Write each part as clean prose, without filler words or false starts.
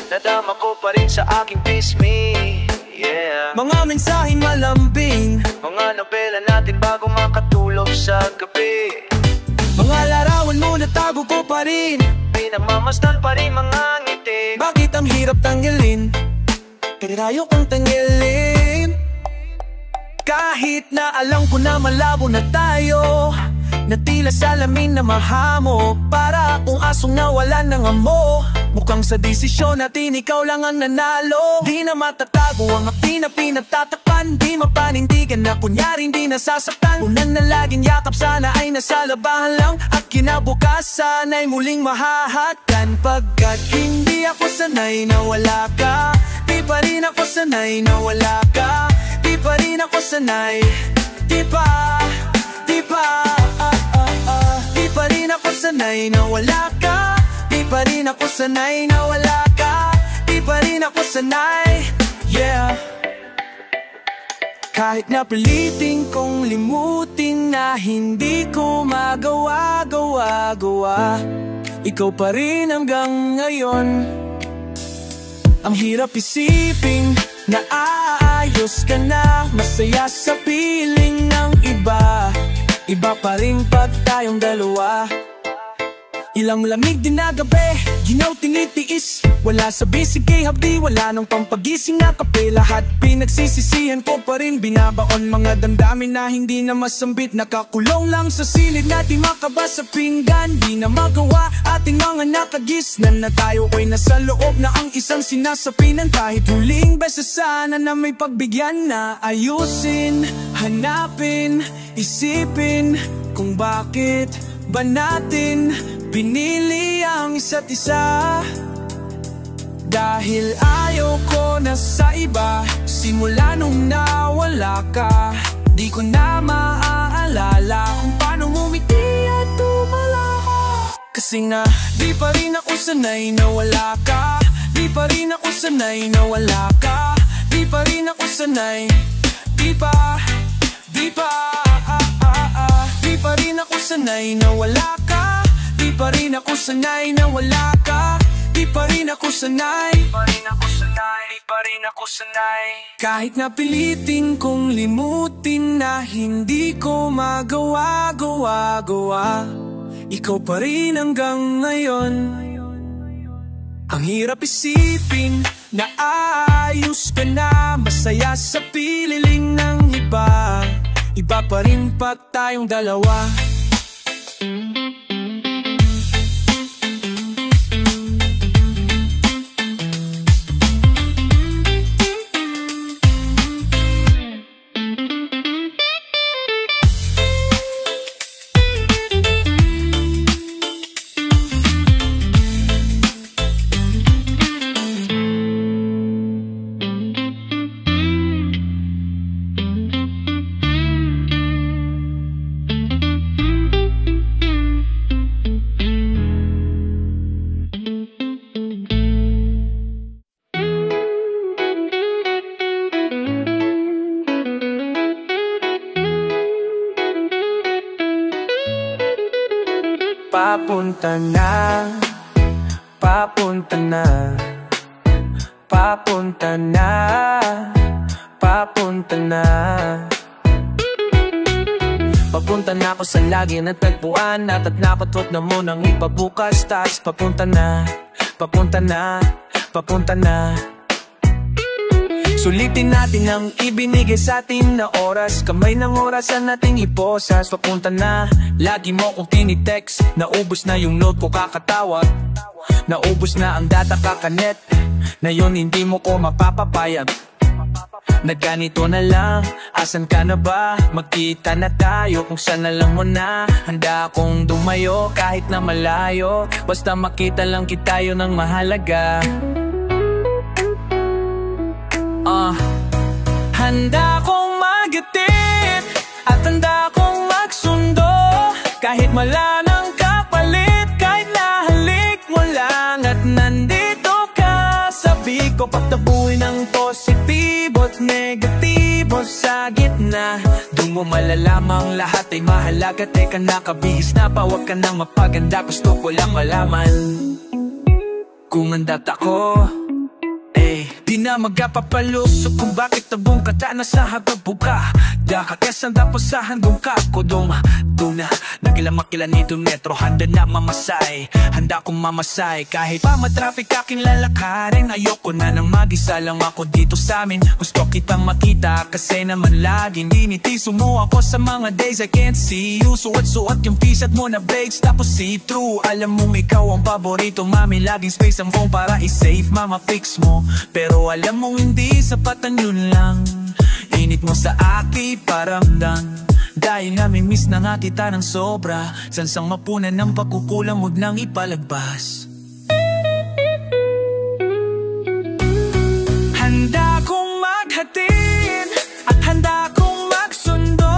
nadama ko pa rin sa aking pismi. Yeah. Mga mensaheng malambing, mga nobela natin bago makatulog sa gabi. mga larawan mo natago ko pa rin, pinamamasdan pa rin mga ngiti. bakit ang hirap tanggalin? Kaya kong tanggalin. Kahit na alam ko na malabo na tayo, na tila salamin na mahamo, para akong asong nawalan ng amo. Mukhang sa desisyon natin ikaw lang ang nanalo. Di na matatago ang aking na pinagtatakpan, di mapanindigan na kunyaring di nasasaktan. Unang na laging yakap sana ay nasa labahan lang, at kinabukasan ay muling mahahagkan. Pagkat hindi ako sanay na wala ka, di pa rin ako sanay na wala ka, di pa rin ako sanay. Di pa di pa rin ako sanay na wala ka, di pa rin ako sanay na wala ka, di pa rin ako sanay. Yeah. Kahit na pilitin kong limutin na hindi ko magawa, ikaw pa rin hanggang ngayon. Ang hirap isipin na aayos ka na, masaya sa piling ng iba, iba pa rin pag tayong dalawa. Ilang lamig din na gabi, ginaw tinitiis, wala sa bisig habdi, wala nang pampagising na kape. Lahat pinagsisisihan ko pa rin, binabaon mga damdamin na hindi na masambit. Nakakulong lang sa silid na di makabasa sa pinggan, di na magawa ating mga nakagisnan na tayo ay nasa loob na ang isang sinasapinan. Kahit huling beses sana na may pagbigyan na ayusin, hanapin, isipin kung bakit ba natin pinili ang isa't isa. Dahil ayaw ko na sa iba, simula nung nawala ka, di ko na maaalala kung paano ngumiti at tumalaha. Kasi nga di pa rin ako sanay na wala ka, di pa rin ako sanay na wala ka, di pa rin ako sanay. Di pa di pa rin ako sanay na wala ka, di pa rin ako sanay na wala ka, di pa rin ako sanay, di pa rin ako sanay, di pa rin ako sanay. Kahit na pilitin kong limutin na hindi ko magawa, ikaw pa rin hanggang ngayon. Ang hirap isipin na aayos ka na, masaya sa pililing ng iba, iba pa rin pag tayong dalawa. Papunta na, papunta na, papunta na, papunta na. Papunta na ako sa lagi natagpuan, at napatot na mo nang ipabukas. Tas papunta na, papunta na, papunta na. Sulitin natin ang ibinigay sa atin na oras, kamay ng orasan nating iposas. Papunta na, lagi mo kong tinitext, naubos na yung note ko kakatawag, naubos na ang data kakanet, na yun hindi mo ko mapapapayag. Na ganito na lang, asan ka na ba? Magkita na tayo kung saan na lang mo na. Handa akong dumayo kahit na malayo, basta makita lang kita, yun ang mahalaga. Handa akong magatid at handa akong magsundo, kahit wala nang kapalit, kahit nahalik mo lang at nandito ka. Sabi ko pagtabuhin ang positibo't negatibo sa gitna, doon mo malalamang lahat ay mahalaga. Teka nakabihis na pa, wag ka nang mapaganda, gusto ko lang malaman kung handa't ako Di na magapapalusok kung bakit tabong kata na sa hagabuka. Dakakesan tapos sa handong kakodong Duna, nagilang makilanito metro. Handa na mamasay, handa kong mamasay. Kahit pa matraffic aking lalakarin. Ayoko na nang mag-isa lang ako dito sa amin. Gusto kitang makita kasi naman laging dinitiso mo ako sa mga days I can't see you. Suot-suot yung t-shirt mo na blades tapos see-through. Alam mong ikaw ang paborito, mami. Laging space ang phone para i-save mama pics mo. Pero alam mong hindi sapatan yun lang. Init mo sa aki paramdam. Dahil nga may miss na nga kita ng sobra. Sansang mapunan ng pagkukulang, huwag nang ipalagpas. Handa kong maghatid at handa kong magsundo.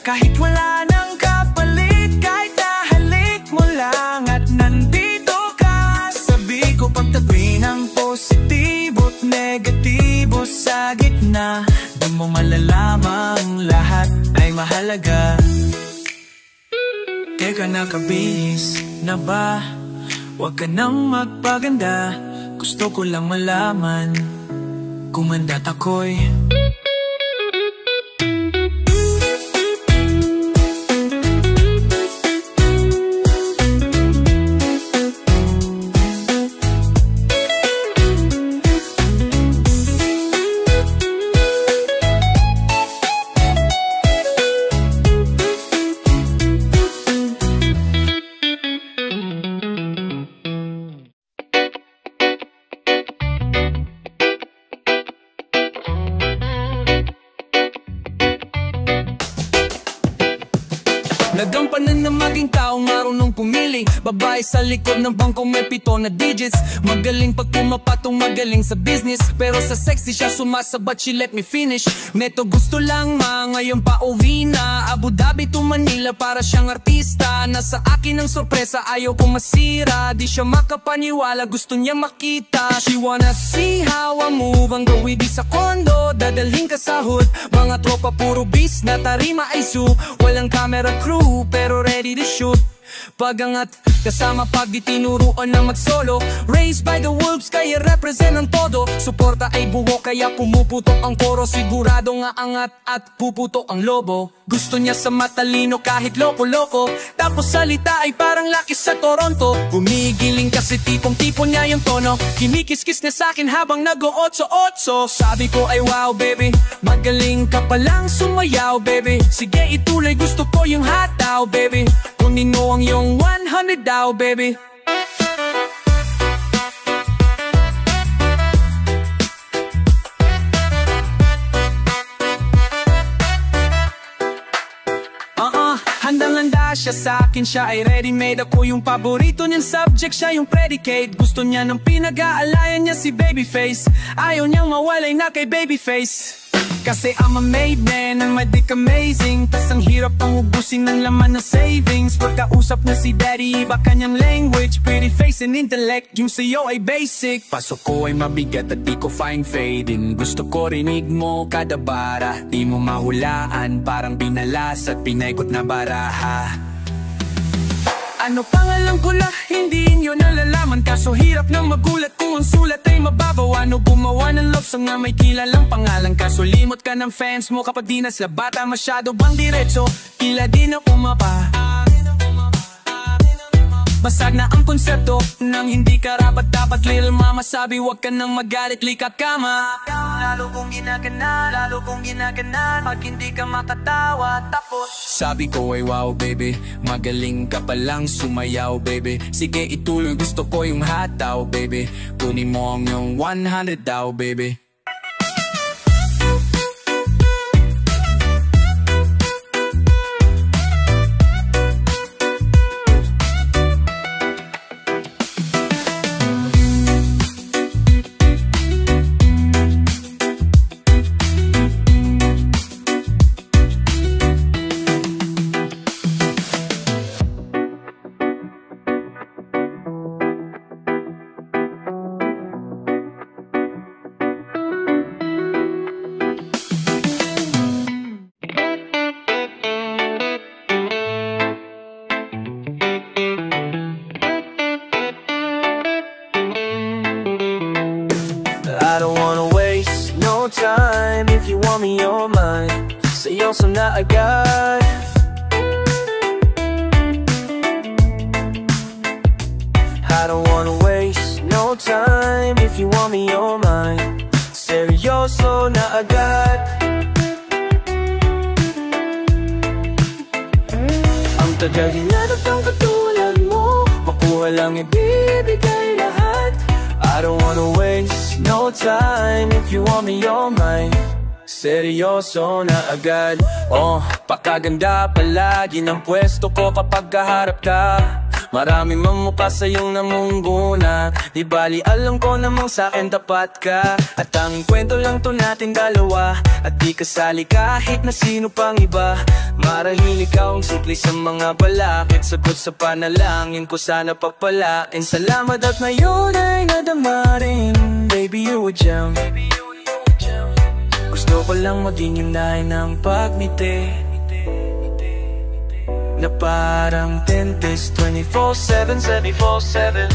Kahit wala nang kapalit, kahit nahalik mo lang at nandito ka. Sabi ko pagtabi ng positibo't negatibo sa gitna. Doon mo malalamang lahat ay mahalaga. Teka, nakabihis na ba? Huwag ka nang magpaganda. Gusto ko lang malaman kung mandat ako'y nagampanan na maging taong marunong pumili. Babae sa likod ng bangko may 7 na digits. Magaling pag pumapatong, magaling sa business. Pero sa sexy siya sumasabat, she let me finish. Neto gusto lang ngayon pa uwi na. Abu Dhabi to Manila para siyang artista. Nasa akin ang sorpresa, ayaw kong masira. Di siya makapaniwala, gusto niya makita. She wanna see how I move. Ang gawin di sa kondo, dadalhin ka sa hood. Mga tropa puro bis na tarima ay soup. Walang camera crew pero ready to shoot. Pagangat kasama pag di tinuruan na mag-solo. Raised by the wolves kaya represent ang todo. Suporta ay buho kaya pumuputok ang koro. Sigurado nga angat at puputok ang lobo. Gusto niya sa matalino kahit loko-loko. Tapos salita ay parang laki sa Toronto. Gumigiling kasi tipong-tipo niya yung tono. Kinikiskis niya sa'kin habang nag-o-otso-otso. Sabi ko ay wow baby, magaling ka palang sumayaw baby. Sige ituloy, gusto ko yung hot daw baby. Kunin mo ang iyong 100 daw baby. Handang-handa siya sa'kin, siya ay ready-made. Ako yung paborito niyang subject, siya yung predicate. Gusto niya ng pinag-aalayan niya si Babyface. Ayaw niyang mawalay na kay Babyface. Kasi I'm a made man, ang madik amazing. Tas ang hirap ang ubusin ng laman na savings. Pagkausap na si daddy, iba kanyang language. Pretty face and intellect, yung sa'yo ay basic. Pasok ko ay mabigat at di ko find fading. Gusto ko rinig mo kada bara. Di mo mahulaan, parang binalas at pinaikot na baraha. Ano pangalan ko lang, hindi nyo nalalaman. Kaso hirap nang magulat kung ang sulat ay mababaw. Ano gumawa ng love song na may kilalang pangalan. Kaso limot ka ng fans mo kapag di na sila bata. Masyado bang diretso, kila di na pumapa. Basag na ang konsepto nang hindi karapat dapat. Little mama sabi wag ka nang magalit, likat kama. Lalo kong ginaganan pag hindi ka makatawa. Tapos sabi ko ay wow baby, magaling ka palang sumayaw baby. Sige ituloy, gusto ko yung hot daw baby. Kunin mo ang yung 100 daw baby. want me, you're mine. Seryoso na agad. I don't wanna waste no time. If you want me, you're mine. Seryoso na agad. Ang tagal hinanap ng katulad mo, makuha lang ibibigay lahat. I don't wanna waste no time. If you want me, you're mine. Seryoso na agad. Pakaganda palagi ng pwesto ko kapag kaharap ka. Maraming mamukha sa iyong namunguna. Di bali alam ko namang sa'kin tapat ka. At ang kwento lang to natin dalawa, at di kasali kahit na sino pang iba. Marahil ikaw ang sukli sa mga balakid, sagot sa panalangin ko sana pagpalain. Salamat at ngayon ay nadama rin. Baby, you a gem. Gusto ko lang maging yunay ng pagmiti na parang dentist 24/7, 24/7.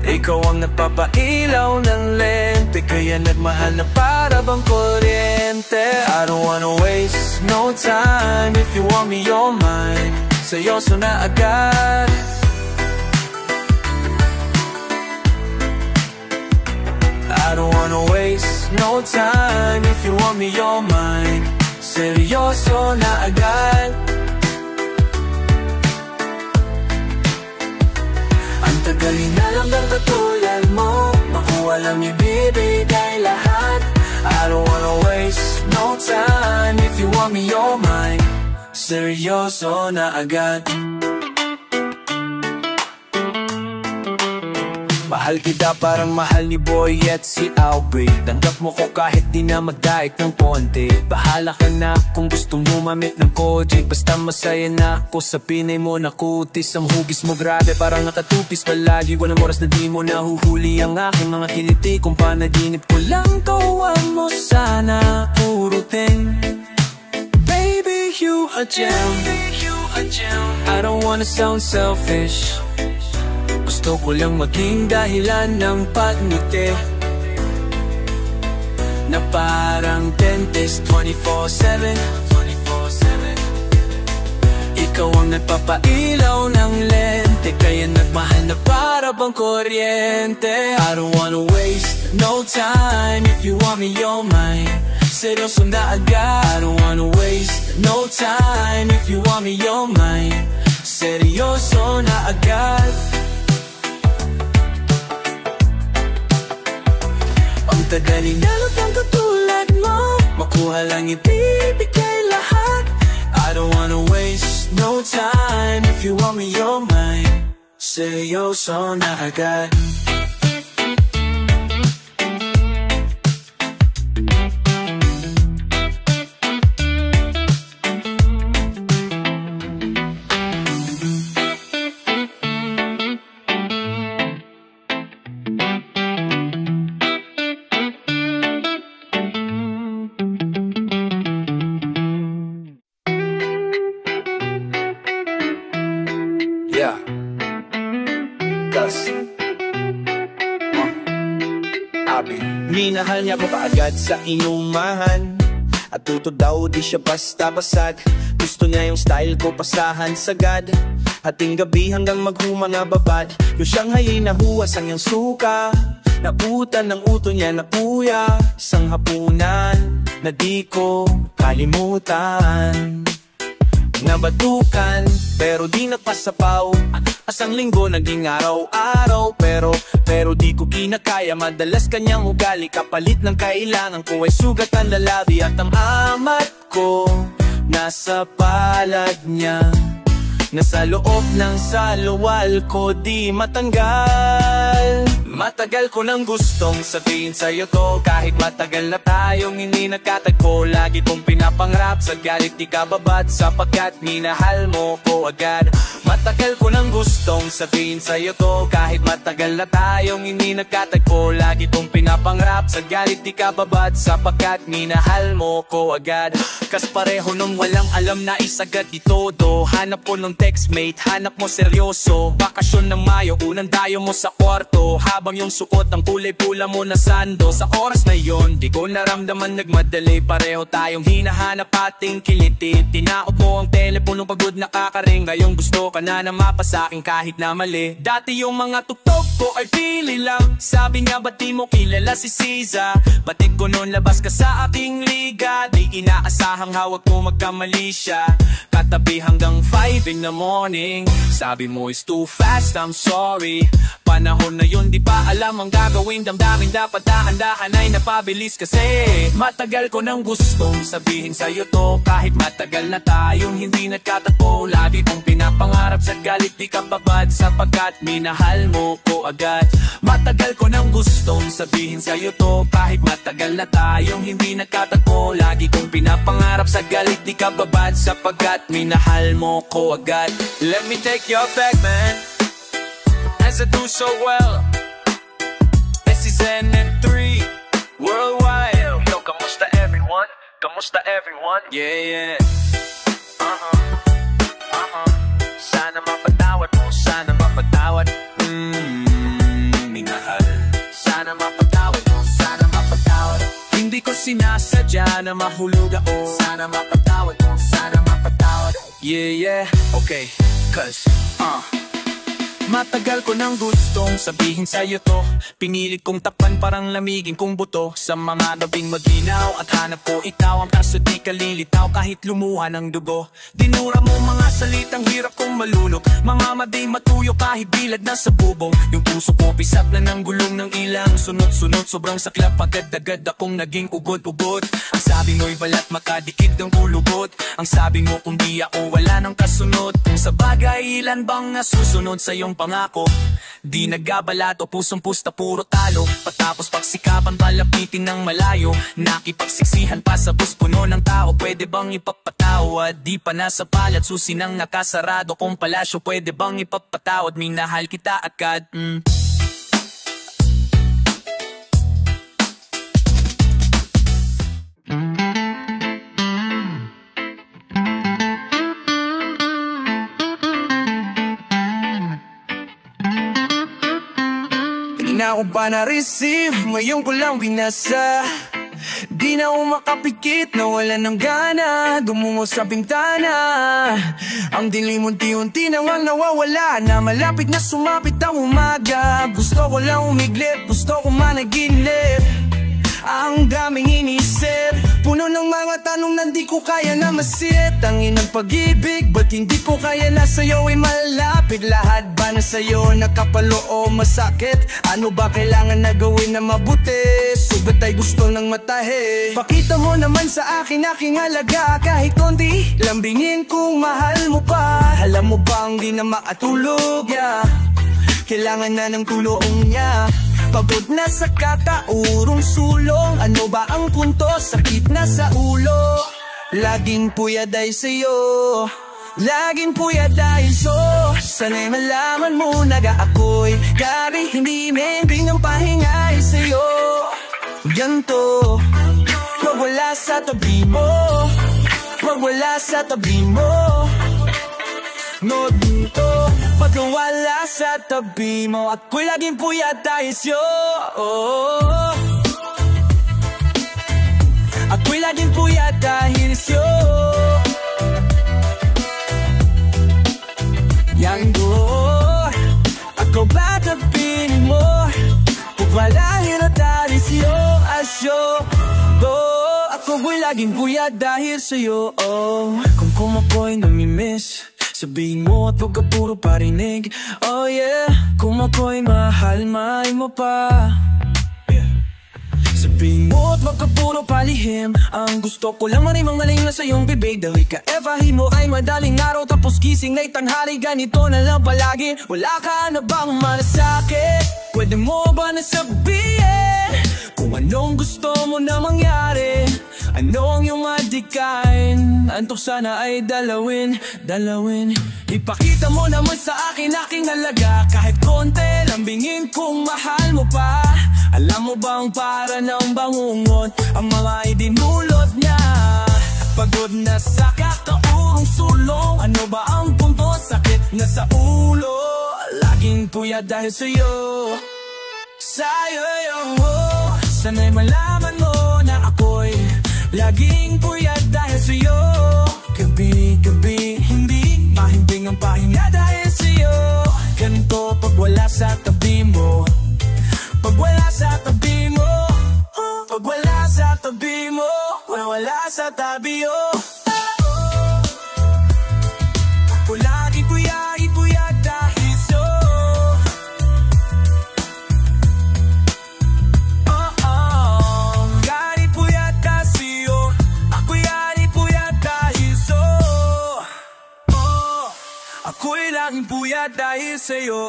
Ikaw ang nagpapailaw ng lente, kaya nagmahal na para bang kuryente. I don't wanna waste no time. If you want me, you're mine. Seryoso na agad. I don't wanna waste no time. If you want me, you're mine. Seryoso na agad. Tagal hinanap ng katulad mo, makuha lang ibibigay lahat. I don't wanna waste no time. If you want me, you're mine. Seryoso na agad. Mahal kita parang mahal ni Boy at si Aubrey. Tanggap mo ko kahit di na magdaik ng konti. Bahala ka na kung gusto mo mamit ng Kojic. Basta masaya na ako sa pinay mo na kutis. Ang hugis mo grabe parang nakatupis palagi. Walang oras na di mo nahuhuli ang aking mga kiliti. Kung panaginip ko lang kawan mo sana purutin. Baby, you a gem. I don't wanna sound selfish. Gusto ko lang maging dahilan ng pagngiti na parang dentist 24/7. Ikaw ang nagpapailaw ng lente, kaya nagmahal na para bang kuryente. I don't wanna waste no time. If you want me, you're mine. Seryoso na agad. I don't wanna waste no time. If you want me, you're mine. Seryoso na agad. Ang tagal hinanap ng katulad mo, makuha lang ibibigay lahat. I don't wanna waste no time. If you want me, you're mine. Seryoso na agad. Yeah. Gus. Abi. Minahal niya ko kaagad sa inumahan, at tuto daw di siya basta-basag. Gusto niya yung style ko pasahan sagad. Hating gabi hanggang maghumanga babad. Yung Shanghai na huwas ang iyang suka. Naputan ng uto niya na kuya. Isang hapunan na di ko kalimutan. Nabatukan, pero di nagpasapaw. Asang linggo naging araw-araw. Pero di ko kinakaya. Madalas kanyang ugali, kapalit ng kailangan ko ay sugat ang lalabi. At ang amat ko nasa palad niya, nasa loob ng saluwal ko di matanggal. Matagal ko nang gustong sabihin sa'yo to, kahit matagal na tayong hindi nagkatagpo. Lagi kong pinapangarap, sa galit di ka babad, sapagkat minahal mo ko agad. Matagal ko nang gustong sabihin sa'yo to, kahit matagal na tayong hindi nagkatagpo. Lagi kong pinapangarap, sa galit di ka babad, sapagkat minahal mo ko agad. Kas pareho nung walang alam na isagad di todo. Hanap ko ng textmate, hanap mo seryoso. Bakasyon ng Mayo, unang dayo mo sa kwarto. Habang Matapang yung suot, ang kulay pula mo na sando. Sa oras na yon, di ko naramdaman nagmadali. Pareho tayong hinahanap ating kiliti. Tinaot mo ang telepono pagod nakakaring. Ngayon gusto ka na mapasakin kahit na mali. Dati yung mga tuktok ko ay pili lang. Sabi nga ba't di mo kilala si Siza? Batik ko noon labas ka sa aking liga. Di inaasahang hawak mo magkamali siya. Katabi hanggang 5 in the morning. Sabi mo is too fast, I'm sorry. Panahon na yun di pa alam ang gagawin. Damdamin dapat dahan-dahan ay napabilis kasi matagal ko nang gustong sabihin sa'yo to. Kahit matagal na tayong hindi nagkatagpo. Lagi kong pinapangarap sa galit di ka babad. Sapagkat minahal mo ko agad. Matagal ko nang gustong sabihin sa'yo to. Kahit matagal na tayong hindi nagkatagpo. Lagi kong pinapangarap sa galit di ka babad. Sapagkat minahal mo ko agad. Let me take your back, man, as I do so well. This is NM3 Worldwide. Yo, kamusta everyone? Kamusta everyone? Yeah. Sana mapatawad mo, sana mapatawad. Minahal. Sana mapatawad mo, sana mapatawad. Hindi ko sinasadya na mahulog ako. Sana mapatawad mo, sana mapatawad. Yeah, okay, cause matagal ko nang gustong sabihin sa'yo to. Pinilit kong takpan parang lamigin kong buto. Sa mga gabing maginaw at hanap ko ikaw. Ang kaso di ka lilitaw kahit lumuha ng dugo. Dinura mo mga salitang hirap kong malunok. Mga maday matuyo kahit bilad na sa bubong. Yung puso ko pisap na ng gulong ng ilang sunod-sunod. Sobrang saklap agad-agad akong naging ugod-ugod. Ang sabi mo'y balat makadikit ng kulubot. Ang sabi mo kung di ako wala ng kasunod. Kung sa bagay ilan bang nasusunod sa iyong pangako. Di nagabalato, pusong pusta puro talo. Patapos pagsikapan palapitin ng malayo. Nakipagsiksihan pa sa bus puno ng tao. Pwede bang ipapatawad? Di pa nasa palat susi ng nakasarado kong palasyo. Pwede bang ipapatawad? Minahal kita agad. Di na ako pa na-receive, ngayon ko lang binasa. Di na ako makapikit, nawala ng gana. Dumungo sa bintana. Ang dilim unti-unti nang nawawala na. Malapit na sumapit ang umaga. Gusto ko lang umiglit, gusto ko managinip. Ang daming inisip, puno ng mga tanong na di ko kaya na masit. Ang inang pag-ibig, ba't hindi ko kaya na sa'yo ay malapit? Lahat ba na sa'yo nakapalo o masakit? Ano ba kailangan na gawin na mabuti? Sugat ay gusto ng matahe. Pakita mo naman sa akin aking halaga. Kahit konti, lambingin kung mahal mo pa. Alam mo bang di na makatulog, yeah. Kailangan na ng tulong niya. Pagod na sa kataurong sulong. Ano ba ang punto? Sakit na sa ulo. Laging puya dahil sa'yo. Laging puya dahil so. Sana'y malaman mo naga ako'y kari. Hindi membing ang pahingay sa'yo. Ganto, wag wala sa tabi mo. Wag wala sa tabi mo. No dito, pag wala sa tabi mo. Ako'y laging puyat dahil sa'yo. Ako'y laging puyat dahil sa'yo. Yang go, ako ba tabihin mo? Pag wala hina dahil sa'yo. Asyo, ako'y laging puyat dahil sa'yo. Kung ako'y namimiss, sabihin mo at huwag ka puro parinig. Oh yeah, kung ako'y mahal, mahal mo pa. Sabihin mo at huwag ka puro palihim. Ang gusto ko lang maring na sa iyong bibig. Dahil ka-evahin mo ay madaling araw. Tapos gising na'y tanghali, ganito na lang palagi. Wala ka na bang malasakit? Pwede mo ba nasabihin kung anong gusto mo na mangyari? Ano ang iyong adikain? Antok sana ay dalawin. Ipakita mo naman sa akin aking halaga. Kahit konti, lambingin kung mahal mo pa. Alam mo bang para ng bangungot ang mga idinulot niya? Pagod na sa kataurong sulong. Ano ba ang punto? Sakit na sa ulo. Laging puya dahil sa'yo. sa'yo. Sana'y malaman mo na ako'y laging puyat dahil sa'yo. Gabi-gabi hindi mahimbing ang pahinga dahil sa'yo. Ganito pag wala sa tabi mo, pag wala sa tabi mo, pag wala sa tabi mo, wala sa tabi mo. Ako lagi puyat dahil sa'yo. Gani puyat dahil sa'yo. Ako lagi puyat dahil sa'yo. Ako'y laging puyat dahil sa'yo.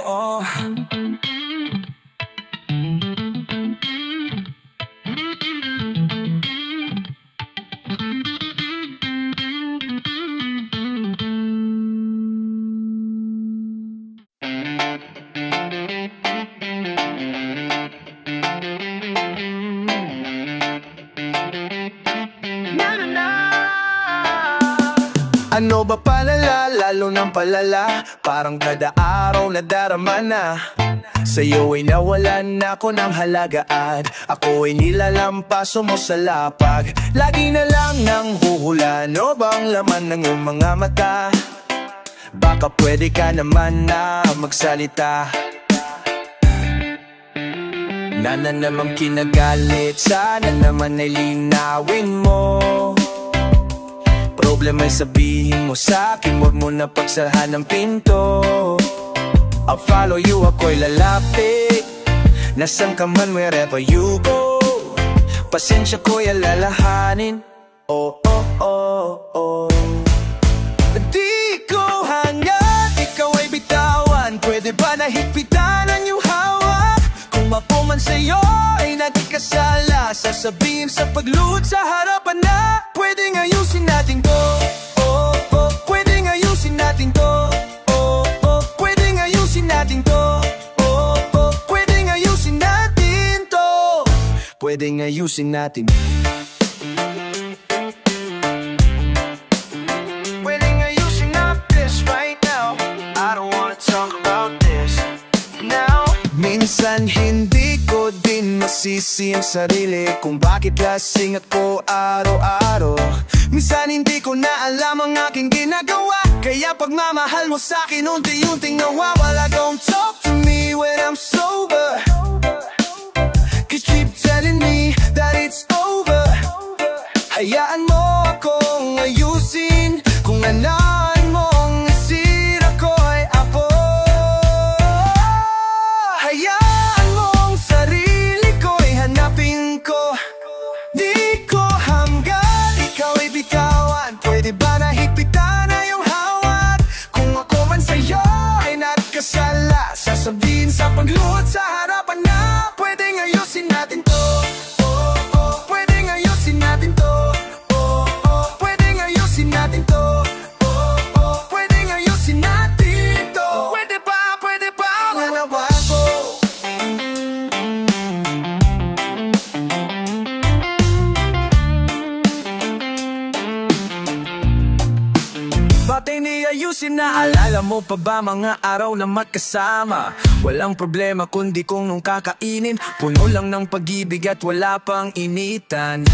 Ano ba palala, lalo ng palala, parang kada araw na darama na. Sa'yo ay nawalan ako ng halaga at ako ay nilalampaso mo sa lapag. Lagi na lang nang huhula, ano bang laman ng iyong mga mata? Baka pwede ka naman na magsalita. Na naman kinagalit, sana naman ay linawin mo. Problema ay sabihin mo sa'kin, huwag mo na pagsarhan ng pinto. I'll follow you, ako'y lalapit, nasan ka man, wherever you go. Pasensya ko'y alalahanin, oh, oh, oh, oh. Di ko hangad, ikaw ay bitawan, pwede ba nahigpitan ang iyong hawak? Kung mapuman sa'yo ay nagkasala, sasabihin sa pagluhod sa harapan na pwedeng ayusin natin to, oh, oh. Pwedeng ayusin natin to, oh, oh. Pwedeng ayusin natin to, oh, oh. Pwedeng ayusin natin to, pwedeng ayusin natin. Pwedeng ayusin up this right now. I don't wanna talk about this now. Minsan hindi ko din masisi ang sarili kung bakit lasing ako araw-araw. Minsan hindi ko na alam ang aking ginagawa, kaya pagmamahal mo sa'kin unti-unting nawawala. Don't talk to me when I'm sober, 'cause you keep telling me that it's over. Hayaan mo akong ayusin kung nanaan mong sira ko'y apo. Hayaan mong sarili ko'y hanapin ko. Di ko hanggan, ikaw ay bitawan, pwede ba nahigpitan na iyong hawak? Kung ako man sa'yo ay nagkasala, sasabihin sa pagluhod sa harapan na pwedeng ayusin natin to, oh, oh. Pwedeng ayusin natin to, oh, oh. Pwedeng ayusin natin to, oh, oh. Pwedeng ayusin natin to. Pwede ba nanawan ko? Ba't hindi ayusin na? Alala mo pa ba mga araw na magkasama? Walang problema kundi kung nung kakainin, puno lang ng pag-ibig at wala pang initan.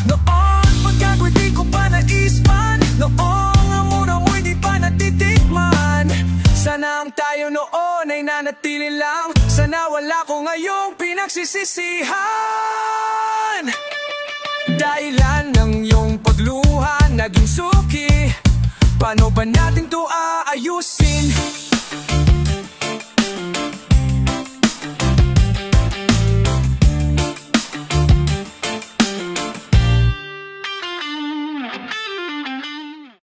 Noon pagkako'y di ko pa naispan, noong ang muna mo'y di pa natitikman. Sana ang tayo noon ay nanatili lang, sana wala ko ngayong pinagsisisihan. Dahilan ng iyong pagluha naging suki, paano ba natin to aayusin?